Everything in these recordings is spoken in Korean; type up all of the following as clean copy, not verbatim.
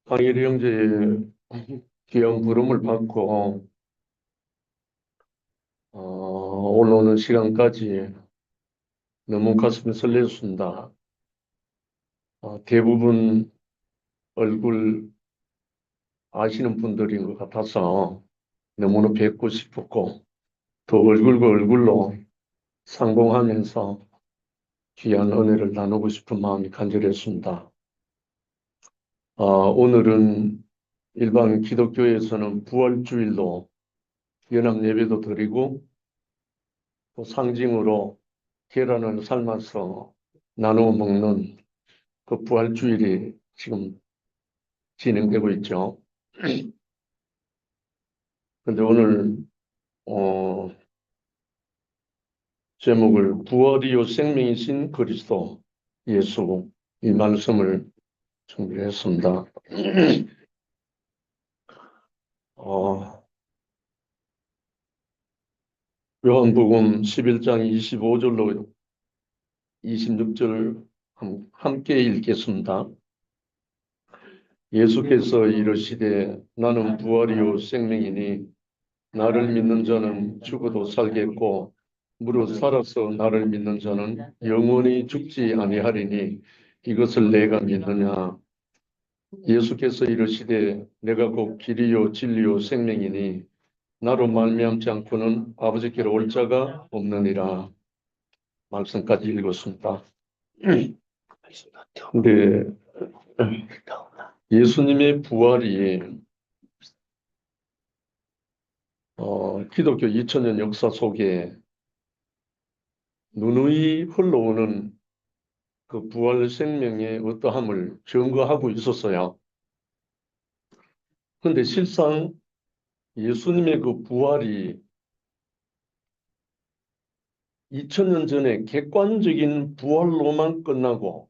강일이 형제의 귀한 부름을 받고 오늘 오는 시간까지 너무 가슴이 설레었습니다. 대부분 얼굴 아시는 분들인 것 같아서 너무나 뵙고 싶었고 또 얼굴과 얼굴로 상봉하면서 귀한 은혜를 나누고 싶은 마음이 간절했습니다. 오늘은 일반 기독교에서는 부활주일로 연합 예배도 드리고 또 상징으로 계란을 삶아서 나누어 먹는 그 부활주일이 지금 진행되고 있죠. 그런데 오늘 어, 제목을 부활이요 생명이신 그리스도 예수 이 말씀을 준비했습니다. 어, 요한복음 11장 25절로 26절 함께 읽겠습니다. 예수께서 이르시되 나는 부활이요 생명이니 나를 믿는 자는 죽어도 살겠고 무릇 살아서 나를 믿는 자는 영원히 죽지 아니하리니 이것을 내가 믿느냐. 예수께서 이르시되 내가 곧 길이요 진리요 생명이니 나로 말미암지 않고는 아버지께로 올 자가 없느니라. 말씀까지 읽었습니다. 근데 예수님의 부활이 기독교 2000년 역사 속에 누누이 흘러오는 그 부활 생명의 어떠함을 증거하고 있었어요. 그런데 실상 예수님의 그 부활이 2000년 전에 객관적인 부활로만 끝나고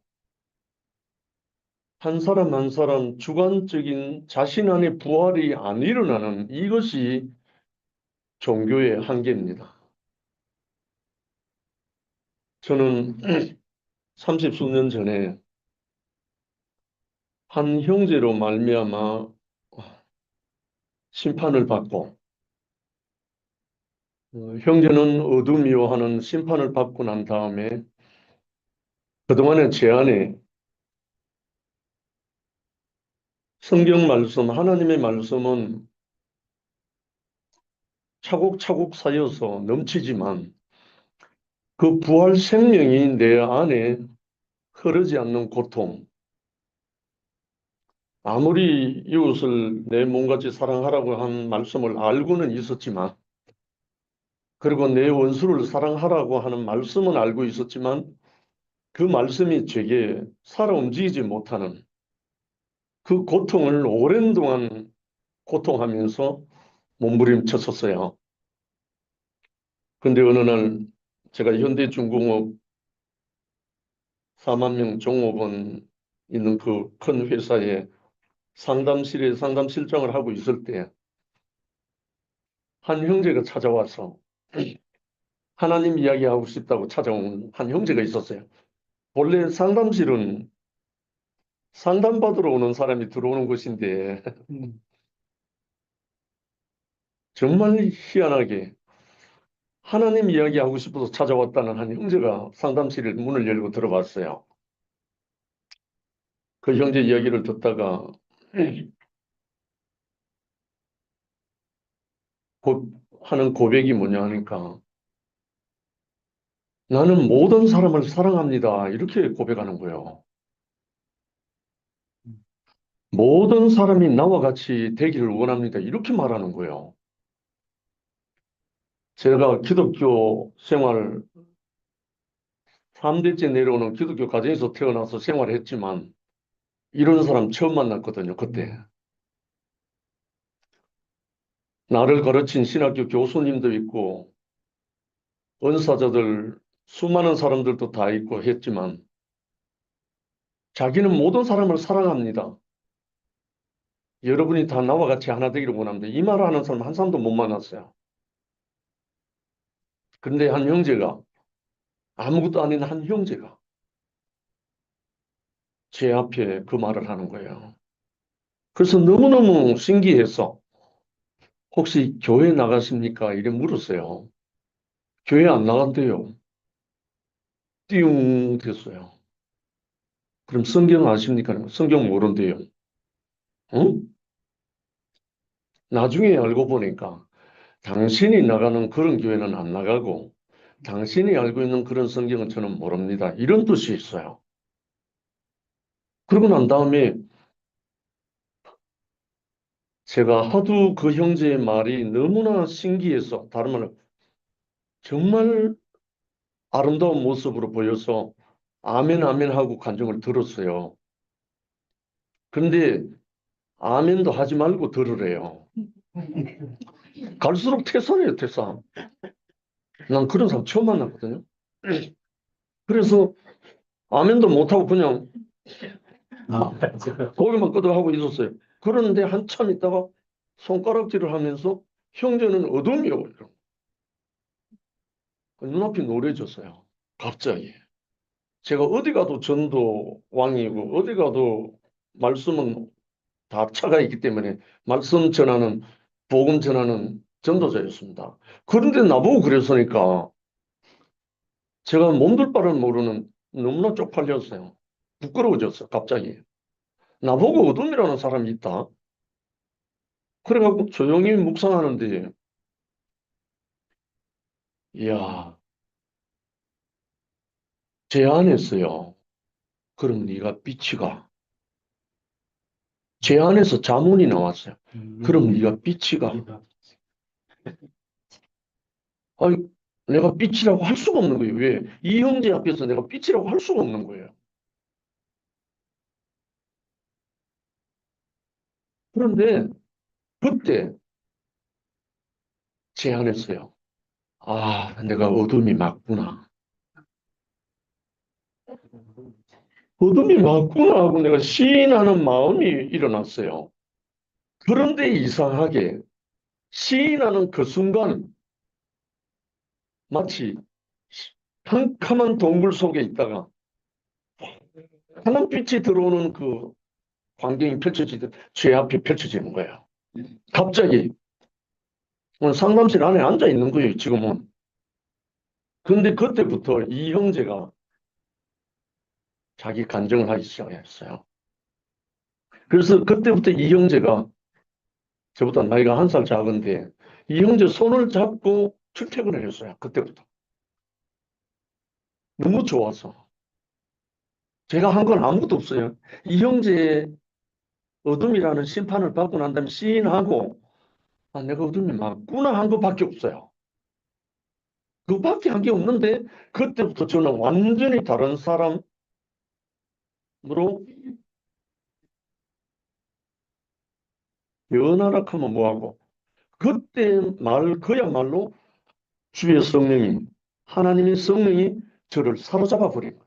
한 사람 한 사람 주관적인 자신 안의 부활이 안 일어나는 이것이 종교의 한계입니다. 저는 30수년 전에 한 형제로 말미암아 심판을 받고 형제는 어둠이요 하는 심판을 받고 난 다음에 그동안의 제 안에 성경 말씀, 하나님의 말씀은 차곡차곡 쌓여서 넘치지만 그 부활 생명이 내 안에 흐르지 않는 고통, 아무리 이웃을 내 몸같이 사랑하라고 한 말씀을 알고는 있었지만, 그리고 내 원수를 사랑하라고 하는 말씀은 알고 있었지만, 그 말씀이 제게 살아 움직이지 못하는 그 고통을 오랜 동안 고통하면서 몸부림쳤었어요. 근데 어느 날 제가 현대중공업 4만 명 종업원 있는 그 큰 회사에 상담실에 상담실장을 하고 있을 때 한 형제가 찾아와서 하나님 이야기하고 싶다고 찾아온 한 형제가 있었어요. 원래 상담실은 상담받으러 오는 사람이 들어오는 곳인데 정말 희한하게 하나님 이야기하고 싶어서 찾아왔다는 한 형제가 상담실에 문을 열고 들어갔어요. 그 형제 이야기를 듣다가 곧 하는 고백이 뭐냐 하니까 나는 모든 사람을 사랑합니다. 이렇게 고백하는 거예요. 모든 사람이 나와 같이 되기를 원합니다. 이렇게 말하는 거예요. 제가 기독교 생활 3대째 내려오는 기독교 가정에서 태어나서 생활했지만 이런 사람 처음 만났거든요. 그때. 나를 가르친 신학교 교수님도 있고 은사자들 수많은 사람들도 다 있고 했지만 자기는 모든 사람을 사랑합니다. 여러분이 다 나와 같이 하나 되기를 원합니다. 이 말을 하는 사람 한 사람도 못 만났어요. 근데 한 형제가 아무것도 아닌 한 형제가 제 앞에 그 말을 하는 거예요. 그래서 너무너무 신기해서 혹시 교회 나가십니까? 이래 물었어요. 교회 안 나간대요. 띠용 됐어요. 그럼 성경 아십니까? 성경 모른대요. 응? 나중에 알고 보니까 당신이 나가는 그런 교회는 안 나가고 당신이 알고 있는 그런 성경은 저는 모릅니다. 이런 뜻이 있어요. 그러고 난 다음에 제가 하도 그 형제의 말이 너무나 신기해서 다른 말로 정말 아름다운 모습으로 보여서 아멘 아멘 하고 간증을 들었어요. 근데 아멘도 하지 말고 들으래요. 갈수록 퇴사해요, 퇴사. 난 그런 사람 처음 만났거든요. 그래서 아멘도 못하고 그냥 고개만 끄덕하고 있었어요. 그런데 한참 있다가 손가락질을 하면서 형제는 어둠이요. 눈앞이 노래졌어요. 갑자기. 제가 어디 가도 전도 왕이고 어디 가도 말씀은 다 차가 있기 때문에 말씀 전하는 복음 전하는 전도자였습니다. 그런데 나보고 그랬으니까 제가 몸둘 바를 모르는 너무나 쪽팔렸어요. 부끄러워졌어요. 갑자기. 나보고 어둠이라는 사람이 있다. 그래갖고 조용히 묵상하는데 이야 제 안에서요. 그럼 네가 빛이 가. 제 안에서 자문이 나왔어요. 그럼 네가 빛이 가. 아니, 내가 빛이라고 할 수가 없는 거예요. 왜? 이 형제 앞에서 내가 빛이라고 할 수가 없는 거예요. 그런데 그때 제 안에서요. 아, 내가 어둠이 맞구나. 어둠이 맞구나 하고 내가 시인하는 마음이 일어났어요. 그런데 이상하게 시인하는 그 순간 마치 캄캄한 동굴 속에 있다가 하늘빛이 들어오는 그 광경이 펼쳐지듯 제 앞에 펼쳐지는 거예요. 갑자기 상담실 안에 앉아 있는 거예요, 지금은. 근데 그때부터 이 형제가 자기 간증을 하기 시작했어요. 그래서 그때부터 이 형제가 저보다 나이가 한 살 작은데 이 형제 손을 잡고 출퇴근을 했어요. 그때부터. 너무 좋아서. 제가 한 건 아무것도 없어요. 이 형제의 어둠이라는 심판을 받고 난 다음에 시인하고 아, 내가 어둠이 맞구나 한 것밖에 없어요. 그밖에 한 게 없는데 그때부터 저는 완전히 다른 사람으로 변하라 하면 뭐하고 그때 그야말로 주의 성령이 하나님의 성령이 저를 사로잡아 버린 거예요.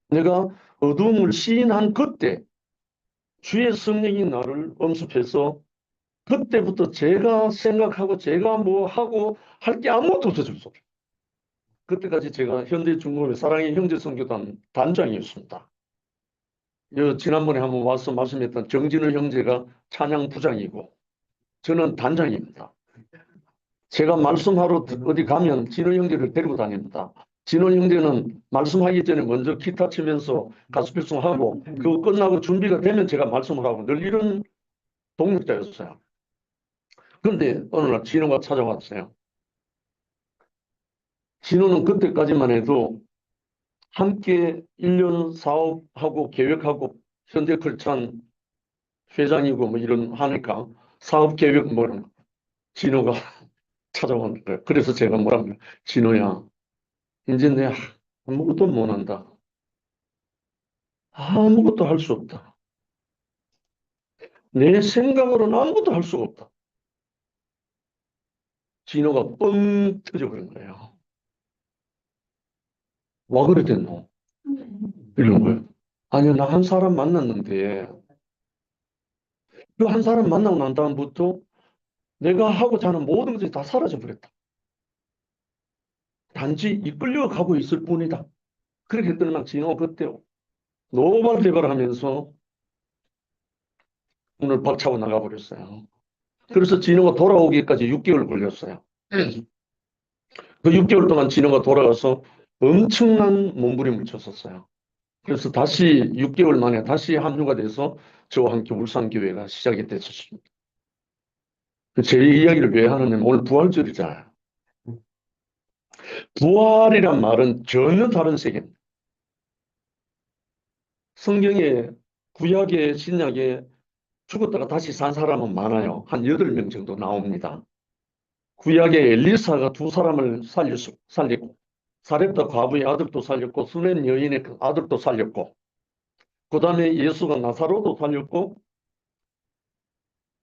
내가 어둠을 시인한 그때 주의 성령이 나를 엄습해서 그때부터 제가 생각하고 제가 뭐 하고 할 게 아무것도 없어졌어요. 그때까지 제가 현대중공의 사랑의 형제선교단 단장이었습니다. 지난번에 한번 와서 말씀했던 정진우 형제가 찬양 부장이고 저는 단장입니다. 제가 말씀하러 어디 가면 진호 형제를 데리고 다닙니다. 진호 형제는 말씀하기 전에 먼저 기타 치면서 가수 필승하고 그거 끝나고 준비가 되면 제가 말씀을 하고 늘 이런 동력자였어요. 그런데 어느 날 진호가 찾아왔어요. 진호는 그때까지만 해도 함께 1년 사업하고 계획하고 현대컬찬 회장이고 뭐 이런 하니까 사업 계획 뭐 이런 거. 진호가 찾아오는 거예요. 그래서 제가 뭐라면 진호야 이제 내 아무것도 못한다. 아무것도 할 수 없다. 내 생각으로는 아무것도 할 수가 없다. 진호가 뻥 터져버린 거예요. 와 그래 됐노? 이런 거예요. 아니요, 나 한 사람 만났는데 그 한 사람 만나고 난 다음부터 내가 하고자 하는 모든 것이 다 사라져 버렸다. 단지 이끌려 가고 있을 뿐이다. 그렇게 했더니 막 진호가 그때 노발대발 하면서 문을 박차고 나가버렸어요. 그래서 진호가 돌아오기까지 6개월 걸렸어요. 그 6개월 동안 진호가 돌아가서 엄청난 몸부림을 쳤었어요. 그래서 다시 6개월 만에 다시 합류가 돼서 저와 함께 울산교회가 시작이 됐었습니다. 제 이야기를 왜 하느냐면 오늘 부활절이잖아요. 부활이란 말은 전혀 다른 세계입니다. 성경에 구약에 신약에 죽었다가 다시 산 사람은 많아요. 한 8명 정도 나옵니다. 구약에 엘리사가 두 사람을 살리고 사렙다 과부의 아들도 살렸고 수낸 여인의 그 아들도 살렸고 그 다음에 예수가 나사로도 살렸고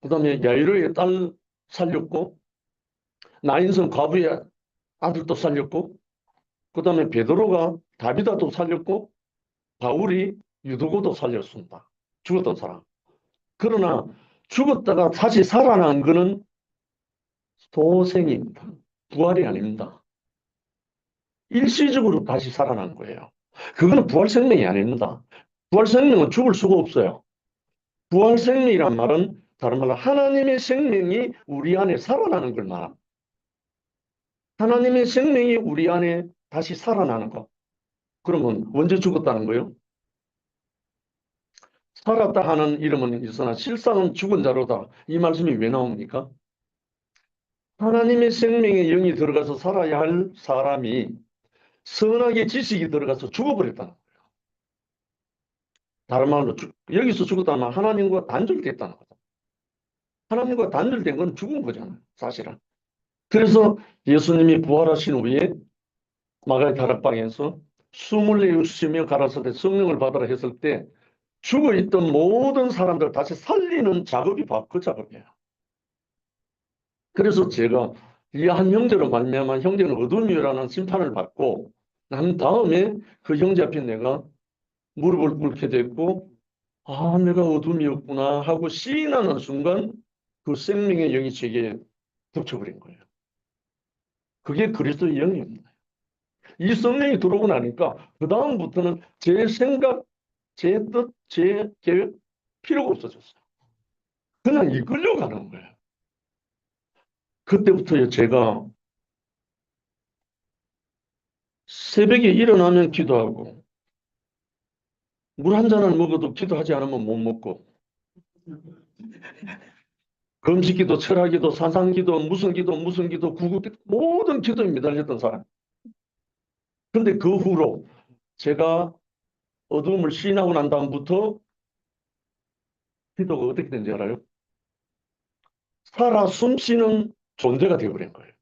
그 다음에 야이로의 딸 살렸고 나인성 과부의 아들도 살렸고 그 다음에 베드로가 다비다도 살렸고 바울이 유도고도 살렸습니다. 죽었던 사람. 그러나 죽었다가 다시 살아난 것은 도생입니다. 부활이 아닙니다. 일시적으로 다시 살아난 거예요. 그거는 부활 생명이 아닙니다. 부활 생명은 죽을 수가 없어요. 부활 생명이란 말은 다른 말로 하나님의 생명이 우리 안에 살아나는 걸 말합니다. 하나님의 생명이 우리 안에 다시 살아나는 것. 그러면 언제 죽었다는 거예요? 살았다 하는 이름은 있으나 실상은 죽은 자로다. 이 말씀이 왜 나옵니까? 하나님의 생명의 영이 들어가서 살아야 할 사람이 선악의 지식이 들어가서 죽어버렸다. 다른 말로 여기서 죽었다는 말 하나님과 단절됐다는 거죠. 하나님과 단절된 건 죽은 거잖아요. 사실은. 그래서 예수님이 부활하신 후에 마가의 다락방에서 숨을 내쉬며 가라사대 성령을 받으라 했을 때 죽어있던 모든 사람들 다시 살리는 작업이 바로 그 작업이에요. 그래서 제가 이 한 형제로 말미암아 형제는 어둠이라는 심판을 받고 난 다음에 그 형제 앞에 내가 무릎을 꿇게 됐고 아 내가 어둠이었구나 하고 시인하는 순간 그 생명의 영이 제게 덮쳐버린 거예요. 그게 그리스도의 영입니다. 이 성령이 들어오고 나니까 그 다음부터는 제 생각, 제 뜻, 제 계획 필요가 없어졌어요. 그냥 이끌려가는 거예요. 그때부터 제가 새벽에 일어나면 기도하고 물 한 잔을 먹어도 기도하지 않으면 못 먹고 금식기도, 철학기도, 사상기도, 무슨 기도, 구국기도 모든 기도에 매달렸던 사람. 그런데 그 후로 제가 어둠을 시인하고 난 다음부터 기도가 어떻게 된지 알아요? 살아 숨쉬는 존재가 되어버린 거예요.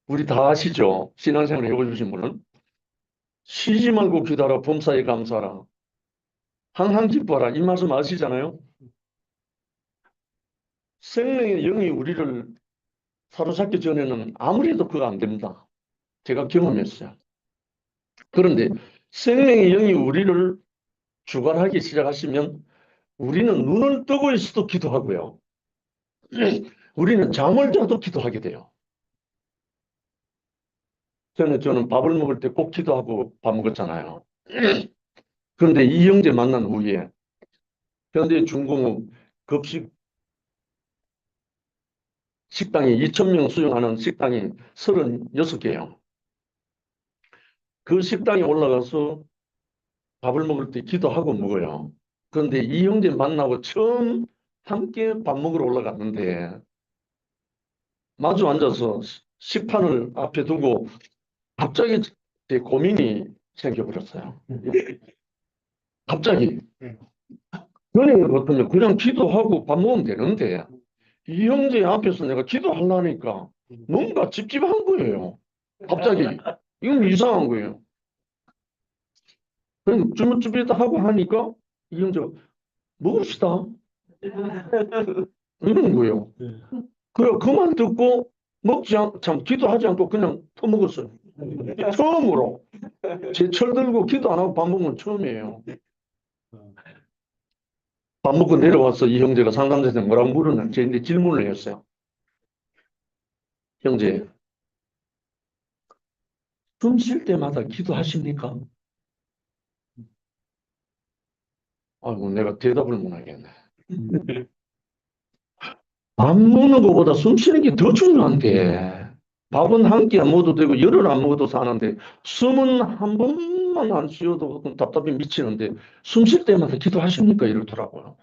우리 다 아시죠? 신앙생활 해보신 분은 쉬지 말고 기도하라 범사에 감사하라 항상 기뻐하라 이 말씀 아시잖아요. 생명의 영이 우리를 사로잡기 전에는 아무리 해도 그거 안 됩니다. 제가 경험했어요. 그런데 생명의 영이 우리를 주관하기 시작하시면 우리는 눈을 뜨고 있어도 기도하고요. 우리는 잠을 자도 기도하게 돼요. 저는 밥을 먹을 때 꼭 기도하고 밥 먹었잖아요. 그런데 이 형제 만난 후에 현대 중공업 급식 식당이 2,000명 수용하는 식당이 36개예요. 그 식당에 올라가서 밥을 먹을 때 기도하고 먹어요. 그런데 이 형제 만나고 처음 함께 밥 먹으러 올라갔는데 마주 앉아서 식판을 앞에 두고 갑자기 제 고민이 생겨버렸어요. 갑자기. 전에 같으면 그냥 기도하고 밥 먹으면 되는데 이 형제 앞에서 내가 기도하려니까 뭔가 찝찝한 거예요. 갑자기. 이건 이상한 거예요. 그냥 쭈삣쭈삣 하고 하니까 이 형제 먹읍시다. 이러는 거예요. 그래, 그만 듣고 참 기도하지 않고 그냥 터먹었어요. 처음으로. 제 철 들고 기도 안 하고 밥 먹은 건 처음이에요. 밥 먹고 내려와서 이 형제가 상담소에서 뭐라고 물었나 저한테 질문을 했어요. 형제, 숨 쉴 때마다 기도하십니까? 아이고, 내가 대답을 못 하겠네. 밥 먹는 것보다 숨 쉬는 게 더 중요한데. 밥은 한 끼 안 먹어도 되고, 열을 안 먹어도 사는데, 숨은 한 번만 안 쉬어도 답답해 미치는데, 숨 쉴 때마다 기도하십니까? 이러더라고요.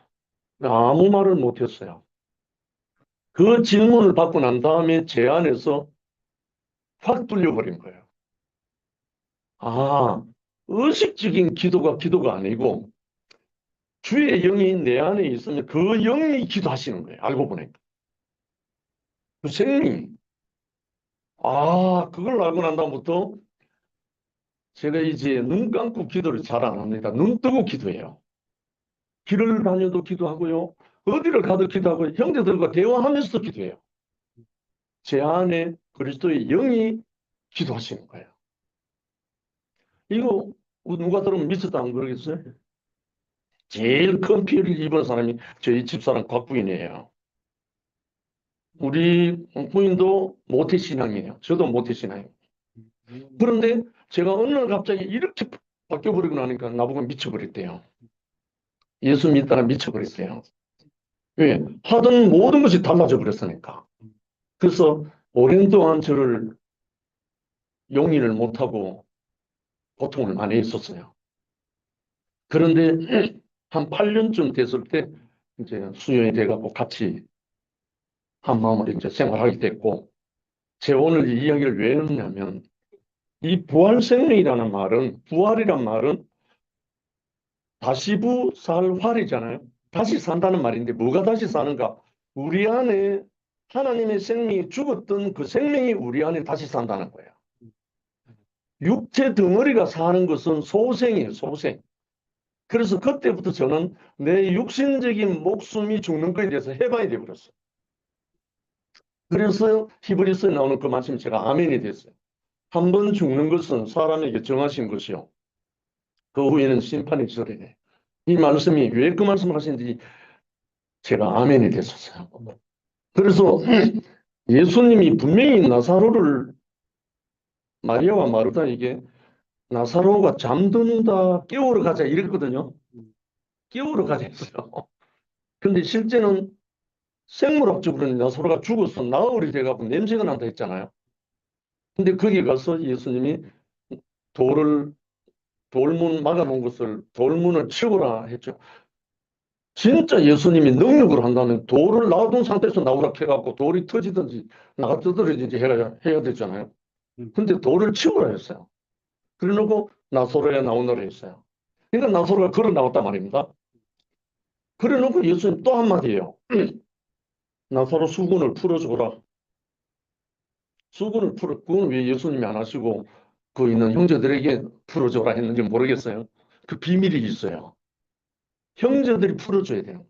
아무 말을 못 했어요. 그 질문을 받고 난 다음에 제 안에서 확 뚫려버린 거예요. 아, 의식적인 기도가 기도가 아니고, 주의 영이 내 안에 있으면 그 영이 기도하시는 거예요. 알고 보니까. 그 생명이. 그걸 알고 난 다음부터 제가 이제 눈 감고 기도를 잘 안 합니다. 눈 뜨고 기도해요. 길을 다녀도 기도하고요. 어디를 가도 기도하고 형제들과 대화하면서도 기도해요. 제 안에 그리스도의 영이 기도하시는 거예요. 이거 누가 들으면 미쳤다 안 그러겠어요? 제일 큰 피해를 입은 사람이 저희 집사람 곽부인이에요. 우리 부인도 모태신앙이에요. 저도 모태신앙이에요. 그런데 제가 어느 날 갑자기 이렇게 바뀌어버리고 나니까 나보고 미쳐버렸대요. 예수 믿다가 미쳐버렸어요. 왜? 하던 모든 것이 달라져 버렸으니까. 그래서 오랜 동안 저를 용인을 못하고 고통을 많이 했었어요. 그런데 한 8년쯤 됐을 때 이제 수련이 돼갖고 같이 한 마음으로 이제 생활하게 됐고, 제가 오늘 이 이야기를 왜 했냐면, 이 부활생명이라는 말은, 부활이란 말은 다시부 살 활이잖아요. 다시 산다는 말인데 뭐가 다시 사는가? 우리 안에 하나님의 생명이 죽었던 그 생명이 우리 안에 다시 산다는 거예요. 육체 덩어리가 사는 것은 소생이에요, 소생. 그래서 그때부터 저는 내 육신적인 목숨이 죽는 거에 대해서 해방이 되어버렸어요. 그래서 히브리서에 나오는 그 말씀이 제가 아멘이 됐어요. 한 번 죽는 것은 사람에게 정하신 것이요. 그 후에는 심판이 있으리니. 이 말씀이 왜 그 말씀을 하시는지 제가 아멘이 됐었어요. 그래서 예수님이 분명히 나사로를 마리아와 마르다에게 나사로가 잠든다 깨우러 가자 이랬거든요. 깨우러 가자 했어요. 근데 실제는 생물학적으로는 나사로가 죽어서 나흘이 돼가고 냄새가 난다 했잖아요. 근데 거기 가서 예수님이 돌을 돌문 막아놓은 것을 돌문을 치우라 했죠. 진짜 예수님이 능력으로 한다면 돌을 놔둔 상태에서 나오라 해갖고 돌이 터지든지 나가 떠들어지든지 해야 되잖아요. 근데 돌을 치우라 했어요. 그래 놓고 나사로에 나오노라 했어요. 그러니까 나사로가 걸어 나왔단 말입니다. 그래 놓고 예수님 또 한마디 해요. 나사로 수군을 풀어줘라. 수군을 풀어, 그건 왜 예수님이 안 하시고 그 있는 형제들에게 풀어줘라 했는지 모르겠어요. 그 비밀이 있어요. 형제들이 풀어줘야 돼요.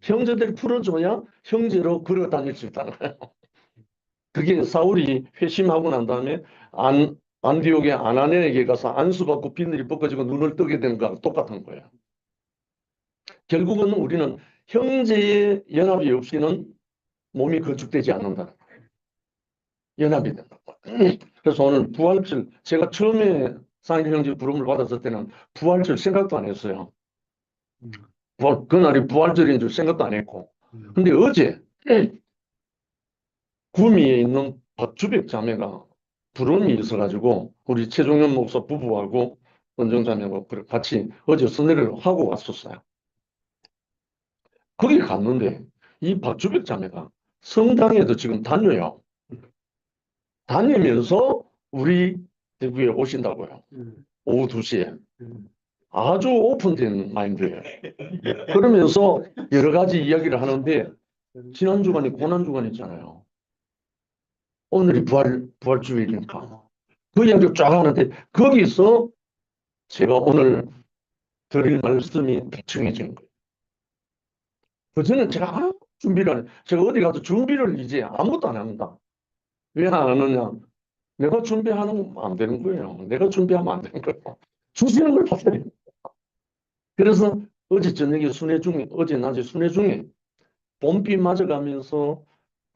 형제들이 풀어줘야 형제로 걸어 다닐 수 있다는 거예요. 그게 사울이 회심하고 난 다음에 안디옥의 아나니에게 가서 안수받고 비늘이 벗겨지고 눈을 뜨게 된 거랑 똑같은 거예요. 결국은 우리는 형제의 연합이 없이는 몸이 건축되지 않는다. 연합이 된다. 그래서 오늘 부활절, 제가 처음에 상일 형제 부름을 받았을 때는 부활절 생각도 안 했어요. 그날이 부활절인 줄 생각도 안 했고. 근데 어제 구미에 있는 박주백 자매가 부름이 있어가지고 우리 최종현 목사 부부하고 은정 자매하고 같이 어제 선례를 하고 왔었어요. 거기 갔는데 이 박주백 자매가 성당에도 지금 다녀요. 다니면서 우리 대구에 오신다고요. 오후 2시에. 아주 오픈된 마인드예요. 그러면서 여러 가지 이야기를 하는데 지난 주간에 고난 주간 있잖아요. 오늘이 부활주일이니까. 그 이야기를 쫙 하는데 거기서 제가 오늘 드릴 말씀이 대충해지는 거예요. 그전에 제가 준비를 안 해요. 제가 어디 가서 준비를 이제 아무것도 안 합니다. 왜 안 하느냐? 내가 준비하는 안 되는 거예요. 내가 준비하면 안 되는 거예요. 주시는 걸 받아야 돼요. 그래서 어제 저녁에 순회 중에, 어제 낮에 순회 중에 봄비 맞아가면서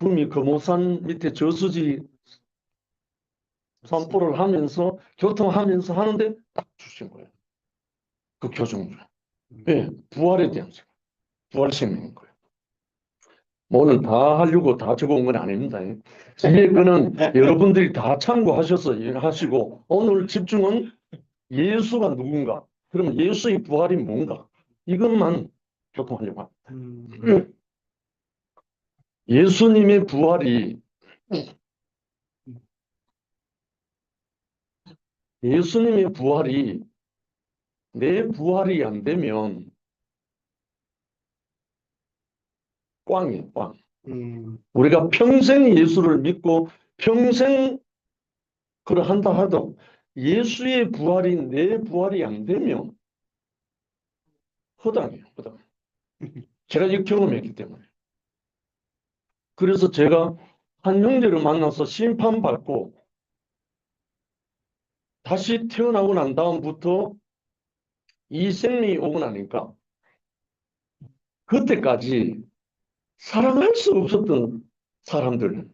구미 금오산 밑에 저수지 산보를 하면서 교통하면서 하는데 딱 주신 거예요. 그 교정을. 예, 부활에 대한 생각, 부활 생명인 거예요. 뭐 오늘 다 하려고 다 적어온 건 아닙니다. 뒤에 거는 여러분들이 다 참고하셔서 하시고 오늘 집중은 예수가 누군가, 그러면 예수의 부활이 뭔가 이것만 조금 하려고 합니다. 예수님의 부활이 예수님의 부활이 내 부활이 안 되면 꽝이에요, 꽝. 우리가 평생 예수를 믿고 평생 그걸 한다 하도 예수의 부활이 내 부활이 안 되면 허당이에요, 허당. 제가 이 경험했기 때문에. 그래서 제가 한 형제를 만나서 심판받고 다시 태어나고 난 다음부터 이 생명이 오고 나니까 그때까지 사랑할 수 없었던 사람들,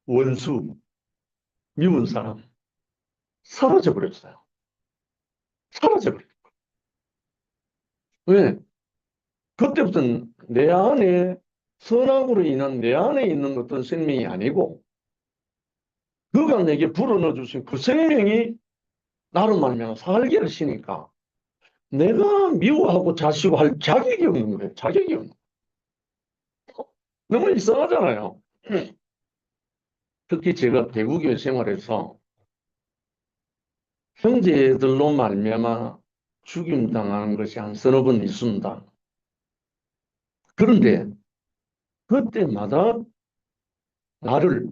원수, 미운 사람, 사라져버렸어요. 사라져버렸어요. 왜? 그때부터는 내 안에 선악으로 인한 내 안에 있는 어떤 생명이 아니고 그가 내게 불어넣어 주신 그 생명이 나로 말미암아 살게 하시니까 내가 미워하고 자식할 자격이 없는 거예요. 자격이 없는 거예요. 너무 이상하잖아요. 특히 제가 대구교회 생활에서 형제들로 말미암아 죽임당하는 것이 한 서너 번 있습니다. 그런데 그때마다 나를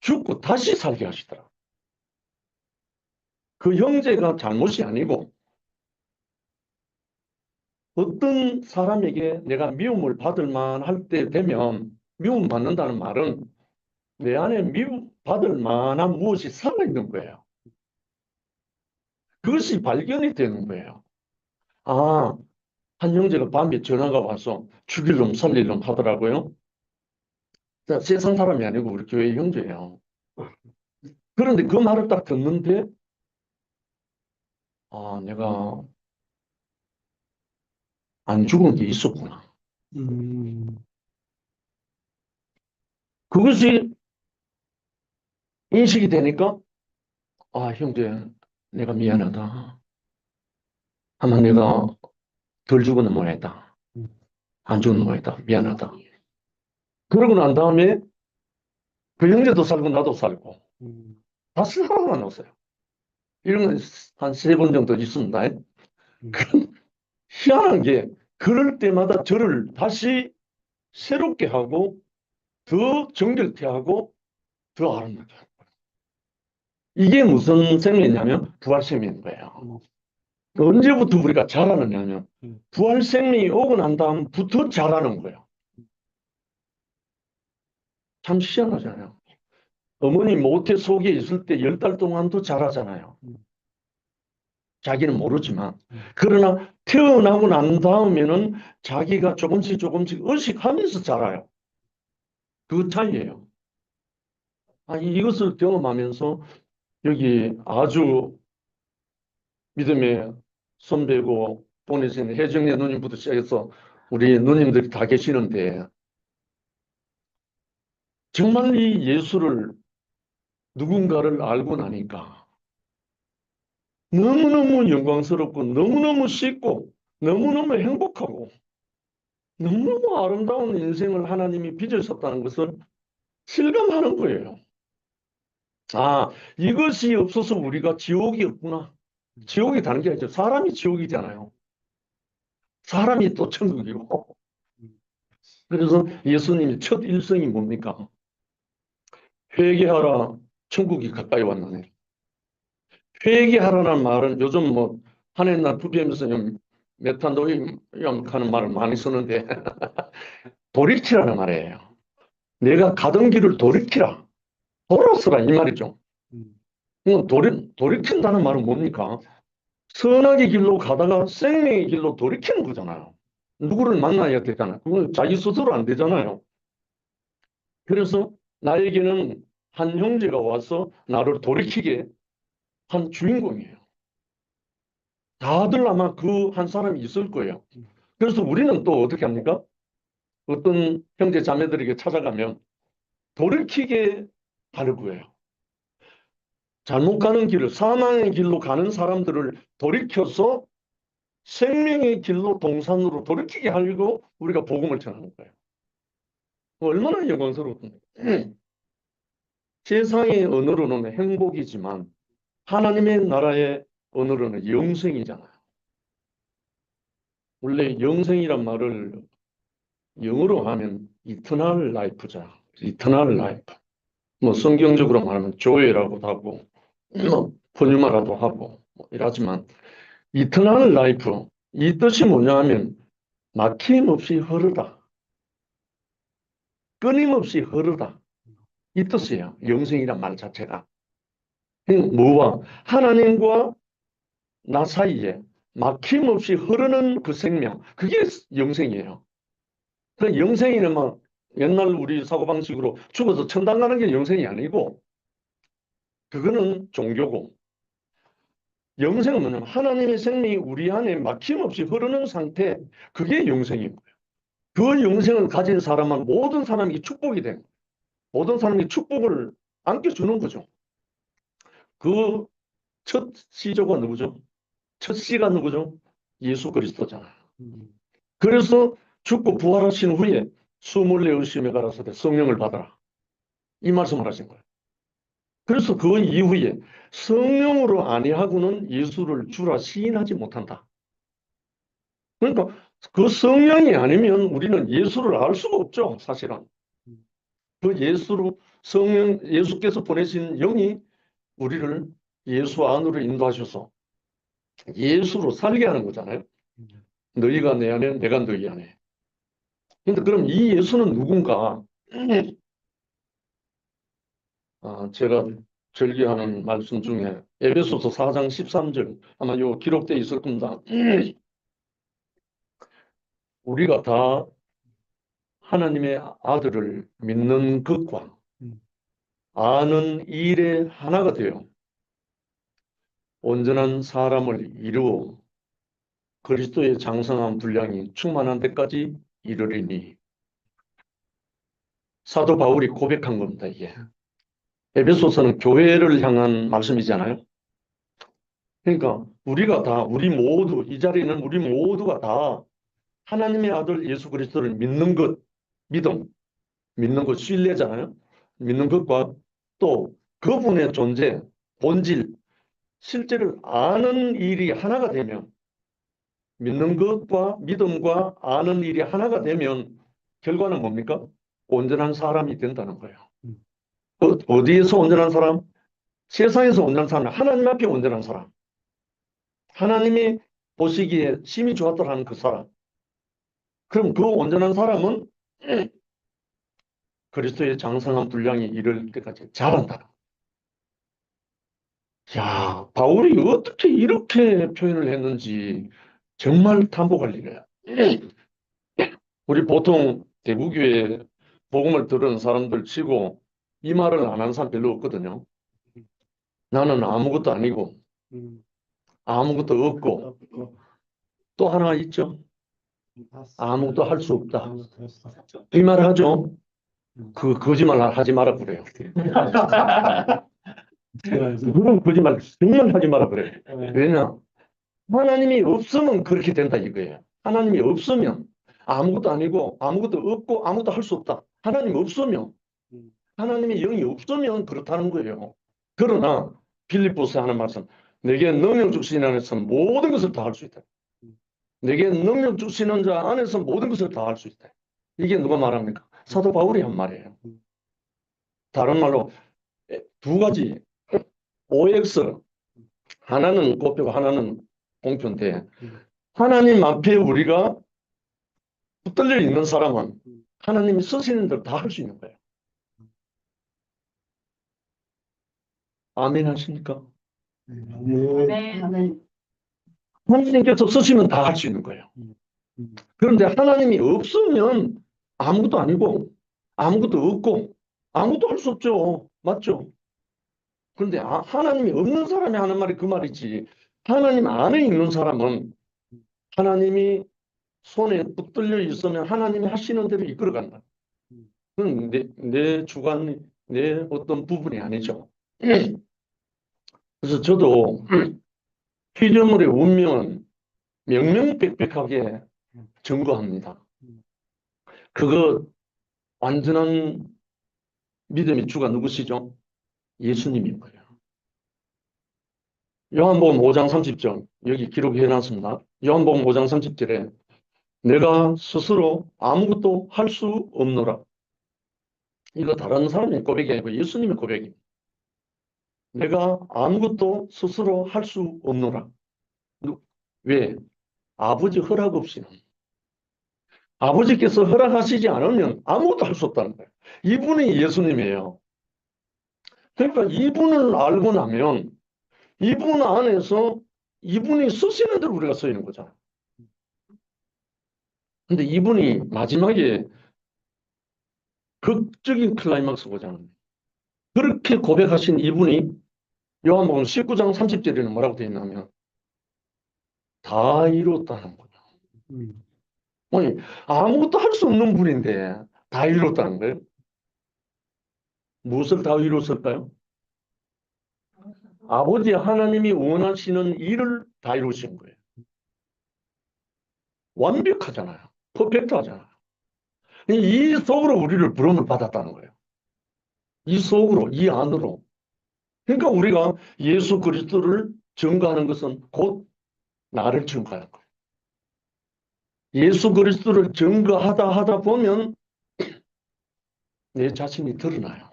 죽고 다시 살게 하시더라. 그 형제가 잘못이 아니고 어떤 사람에게 내가 미움을 받을 만할 때 되면 미움 받는다는 말은 내 안에 미움 받을 만한 무엇이 살아있는 거예요. 그것이 발견이 되는 거예요. 아, 한 형제가 밤에 전화가 와서 죽일 놈 살릴 놈 하더라고요. 자, 세상 사람이 아니고 우리 교회 형제예요. 그런데 그 말을 딱 듣는데 아, 내가 안 죽은 게 있었구나. 그것이 인식이 되니까 아, 형제, 내가 미안하다. 아마 내가 덜 죽은 모양이다. 안 죽은 모양이다. 미안하다. 그러고 난 다음에 그 형제도 살고 나도 살고 다 살아남았어요. 이런 건 한 세 번 정도 있습니다. 희한한 게 그럴 때마다 저를 다시 새롭게 하고 더 정결케 하고 더 아름답게 하고 이게 무슨 생명이냐면 부활 생명인 거예요. 언제부터 우리가 자라느냐면 부활 생명이 오고 난 다음부터 자라는 거예요. 참 희한하잖아요. 어머니 모태 속에 있을 때 10달 동안도 자라잖아요. 자기는 모르지만. 그러나 태어나고 난 다음에는 자기가 조금씩 조금씩 의식하면서 자라요. 그 차이예요. 이것을 경험하면서 여기 아주 믿음의 선배고 보내신 혜정의 누님부터 시작해서 우리 누님들이 다 계시는데 정말 이 예수를 누군가를 알고 나니까 너무너무 영광스럽고 너무너무 쉽고 너무너무 행복하고 너무너무 아름다운 인생을 하나님이 빚으셨다는 것을 실감하는 거예요. 아, 이것이 없어서 우리가 지옥이 없구나. 지옥이 다른 게 아니죠. 사람이 지옥이잖아요. 사람이 또 천국이고. 그래서 예수님의 첫 일성이 뭡니까? 회개하라. 천국이 가까이 왔나네. 회개하라는 말은 요즘 뭐 하늘날 부비면서 메탄도임 하는 말을 많이 쓰는데 돌이키라는 말이에요. 내가 가던 길을 돌이키라. 돌아서라 이 말이죠. 이건 돌이킨다는 말은 뭡니까? 선악의 길로 가다가 생명의 길로 돌이키는 거잖아요. 누구를 만나야 되잖아요. 그건 자기 스스로 안 되잖아요. 그래서 나에게는 한 형제가 와서 나를 돌이키게 한 주인공이에요. 다들 아마 그 한 사람이 있을 거예요. 그래서 우리는 또 어떻게 합니까? 어떤 형제 자매들에게 찾아가면 돌이키게 하려고 해요. 잘못 가는 길을, 사망의 길로 가는 사람들을 돌이켜서 생명의 길로 동산으로 돌이키게 하려고 우리가 복음을 전하는 거예요. 얼마나 영광스러운데. 세상의 언어로는 행복이지만 하나님의 나라의 언어로는 영생이잖아요. 원래 영생이란 말을 영어로 하면 이터널 라이프잖아. 이터널 라이프. 뭐 성경적으로 말하면 조회라고도 하고 뭐 포뉴마라도 하고 뭐 이러지만 이터널 라이프 이 뜻이 뭐냐 하면 막힘없이 흐르다. 끊임없이 흐르다. 이 뜻이에요. 영생이란 말 자체가. 뭐와 하나님과 나 사이에 막힘없이 흐르는 그 생명. 그게 영생이에요. 그 영생이는 막 옛날 우리 사고방식으로 죽어서 천당 가는 게 영생이 아니고 그거는 종교고 영생은 뭐냐면 하나님의 생명이 우리 안에 막힘없이 흐르는 상태 그게 영생인 거예요. 그 영생을 가진 사람은 모든 사람이 축복이 돼. 모든 사람이 축복을 안겨주는 거죠. 그 첫 시조가 누구죠? 첫 씨가 누구죠? 예수 그리스도잖아요. 그래서 죽고 부활하신 후에 숨을 내쉬며 가라사대 성령을 받아라. 이 말씀을 하신 거예요. 그래서 그 이후에 성령으로 아니하고는 예수를 주라 시인하지 못한다. 그러니까 그 성령이 아니면 우리는 예수를 알 수가 없죠, 사실은. 그 예수로 성령 예수께서 보내신 영이 우리를 예수 안으로 인도하셔서 예수로 살게 하는 거잖아요. 너희가 내 안에 내가 너희 안에. 근데 그럼 이 예수는 누군가? 제가 절기하는 말씀 중에 에베소서 4장 13절 아마 요 기록되어 있을 겁니다. 우리가 다 하나님의 아들을 믿는 것과 아는 일에 하나가 되어 온전한 사람을 이루어 그리스도의 장성한 분량이 충만한 데까지 이르리니 사도 바울이 고백한 겁니다. 이게 에베소서는 교회를 향한 말씀이잖아요. 그러니까 우리가 다 우리 모두 이 자리는 우리 모두가 다 하나님의 아들 예수 그리스도를 믿는 것 믿음 믿는 것 신뢰잖아요. 믿는 것과 또 그분의 존재 본질 실제를 아는 일이 하나가 되면 믿는 것과 믿음과 아는 일이 하나가 되면 결과는 뭡니까? 온전한 사람이 된다는 거예요. 어디에서 온전한 사람? 세상에서 온전한 사람, 하나님 앞에 온전한 사람. 하나님이 보시기에 심히 좋았더라는 그 사람. 그럼 그 온전한 사람은 그리스도의 장성한 분량이 이를 때까지 자란다. 야, 바울이 어떻게 이렇게 표현을 했는지 정말 탐복할 일이에요. 우리 보통 대구교회 복음을 들은 사람들 치고 이 말을 안 한 사람 별로 없거든요. 나는 아무것도 아니고 아무것도 없고 또 하나 있죠. 아무것도 할 수 없다. 이 말을 하죠. 그 거짓말 하지 마라 그래요. 그런 거짓말 정말 하지 마라 그래요. 왜냐? 하나님이 없으면 그렇게 된다 이거예요. 하나님이 없으면 아무것도 아니고 아무것도 없고 아무것도 할 수 없다. 하나님 없으면 하나님의 영이 없으면 그렇다는 거예요. 그러나 빌립보서 하는 말씀 내게 능력 주시는 안에서 모든 것을 다 할 수 있다. 내게 능력 주시는 자 안에서 모든 것을 다 할 수 있다. 이게 누가 말합니까? 사도 바울이 한 말이에요. 다른 말로 두 가지 OX 하나는 곱표고 하나는 공표인데 하나님 앞에 우리가 붙들려 있는 사람은 하나님이 쓰시는 대로 다 할 수 있는 거예요. 아멘 하십니까? 네. 하나님께서 쓰시면 다 할 수 있는 거예요. 그런데 하나님이 없으면 아무것도 아니고 아무것도 없고 아무것도 할 수 없죠. 맞죠? 그런데 하나님이 없는 사람이 하는 말이 그 말이지 하나님 안에 있는 사람은 하나님이 손에 붙들려 있으면 하나님이 하시는 대로 이끌어간다. 그건 내 주관, 내 어떤 부분이 아니죠. 그래서 저도 피조물의 운명은 명명백백하게 증거합니다. 그거 완전한 믿음의 주가 누구시죠? 예수님인 거예요. 요한복음 5장 30절 여기 기록해 놨습니다. 요한복음 5장 30절에 내가 스스로 아무것도 할 수 없노라. 이거 다른 사람의 고백이 아니고 예수님의 고백입니다. 내가 아무것도 스스로 할 수 없노라. 왜? 아버지 허락 없이는. 아버지께서 허락하시지 않으면 아무것도 할 수 없다는 거예요. 이분이 예수님이에요. 그러니까 이분을 알고 나면 이분 안에서 이분이 쓰시는 대로 우리가 쓰이는 거잖아요. 근데 이분이 마지막에 극적인 클라이막스 보잖아요. 그렇게 고백하신 이분이 요한복음 19장 30절에는 뭐라고 되어 있냐면 다 이뤘다는 거예요. 아니, 아무것도 할 수 없는 분인데 다 이뤘다는 거예요. 무엇을 다 이뤘을까요? 아버지 하나님이 원하시는 일을 다 이루신 거예요. 완벽하잖아요. 퍼펙트하잖아요. 이 속으로 우리를 부름을 받았다는 거예요. 이 속으로, 이 안으로. 그러니까 우리가 예수 그리스도를 증거하는 것은 곧 나를 증거하는 거예요. 예수 그리스도를 증거하다 하다 보면 내 자신이 드러나요.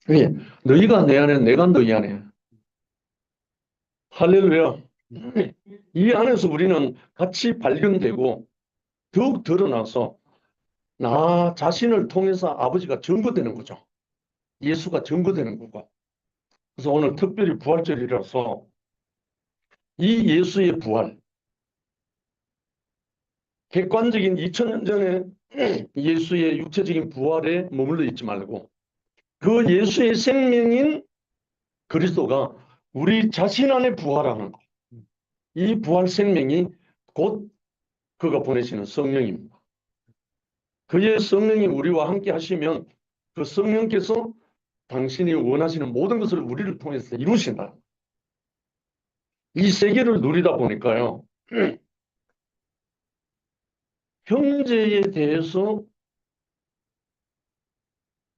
왜? 너희가 내 안에, 내가 너희 안에. 할렐루야. 이 안에서 우리는 같이 발견되고 더욱 드러나서 나 자신을 통해서 아버지가 증거되는 거죠. 예수가 증거되는 거고. 그래서 오늘 특별히 부활절이라서 이 예수의 부활, 객관적인 2000년 전에 예수의 육체적인 부활에 머물러 있지 말고 그 예수의 생명인 그리스도가 우리 자신 안에 부활하는 것. 이 부활 생명이 곧 그가 보내시는 성령입니다. 그의 성령이 우리와 함께 하시면 그 성령께서 당신이 원하시는 모든 것을 우리를 통해서 이루신다. 이 세계를 누리다 보니까요. 형제에 대해서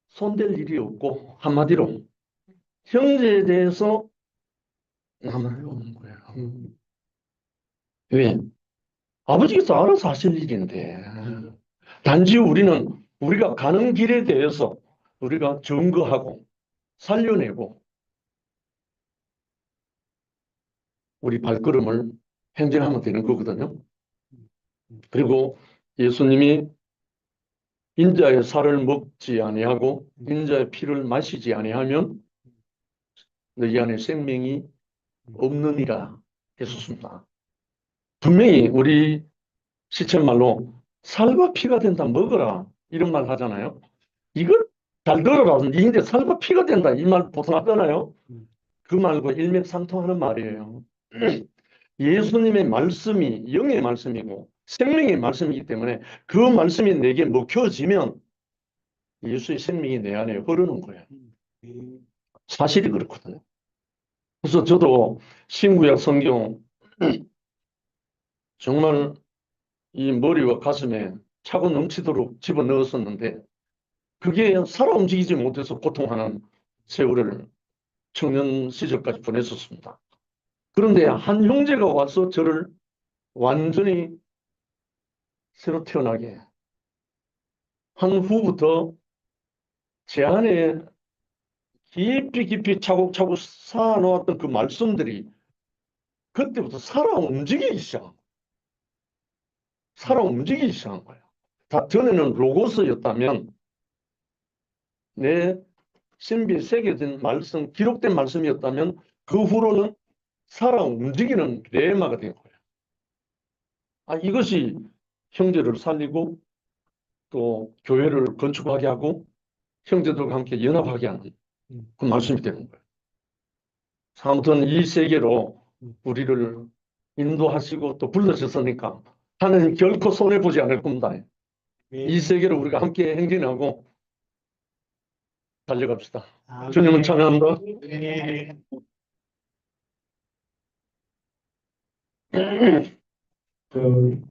손댈 일이 없고 한마디로 형제에 대해서 남을 없는 거예요. 왜? 아버지께서 알아서 하실 일인데 단지 우리는 우리가 가는 길에 대해서 우리가 증거하고 살려내고 우리 발걸음을 행진하면 되는 거거든요. 그리고 예수님이 인자의 살을 먹지 아니하고 인자의 피를 마시지 아니하면 너희 안에 생명이 없느니라 했었습니다. 분명히 우리 시쳇말로 살과 피가 된다 먹어라 이런 말 하잖아요. 이걸 잘 들어라. 이게 살과 피가 된다 이 말 보통 하잖아요. 그 말과 일맥상통하는 말이에요. 예수님의 말씀이 영의 말씀이고 생명의 말씀이기 때문에 그 말씀이 내게 먹혀지면 예수의 생명이 내 안에 흐르는 거예요. 사실이 그렇거든요. 그래서 저도 신구약 성경 정말 이 머리와 가슴에 차고 넘치도록 집어넣었었는데 그게 살아 움직이지 못해서 고통하는 세월을 청년 시절까지 보냈었습니다. 그런데 한 형제가 와서 저를 완전히 새로 태어나게 한 후부터 제 안에 깊이 깊이 차곡차곡 쌓아놓았던 그 말씀들이 그때부터 살아 움직이기 시작한 거예요. 살아 움직이기 시작한 거예요. 다 전에는 로고스였다면 내 신비에 새겨진 말씀, 기록된 말씀이었다면 그 후로는 살아 움직이는 레마가 된 거예요. 아, 이것이 형제를 살리고 또 교회를 건축하게 하고 형제들과 함께 연합하게 하는 그 말씀이 되는 거예요. 아무튼 이 세계로 우리를 인도하시고 또 불러주셨으니까 하나님 결코 손해보지 않을 겁니다. 이 세계로 우리가 함께 행진하고 달려갑시다. 주님은 찬양합니다. 그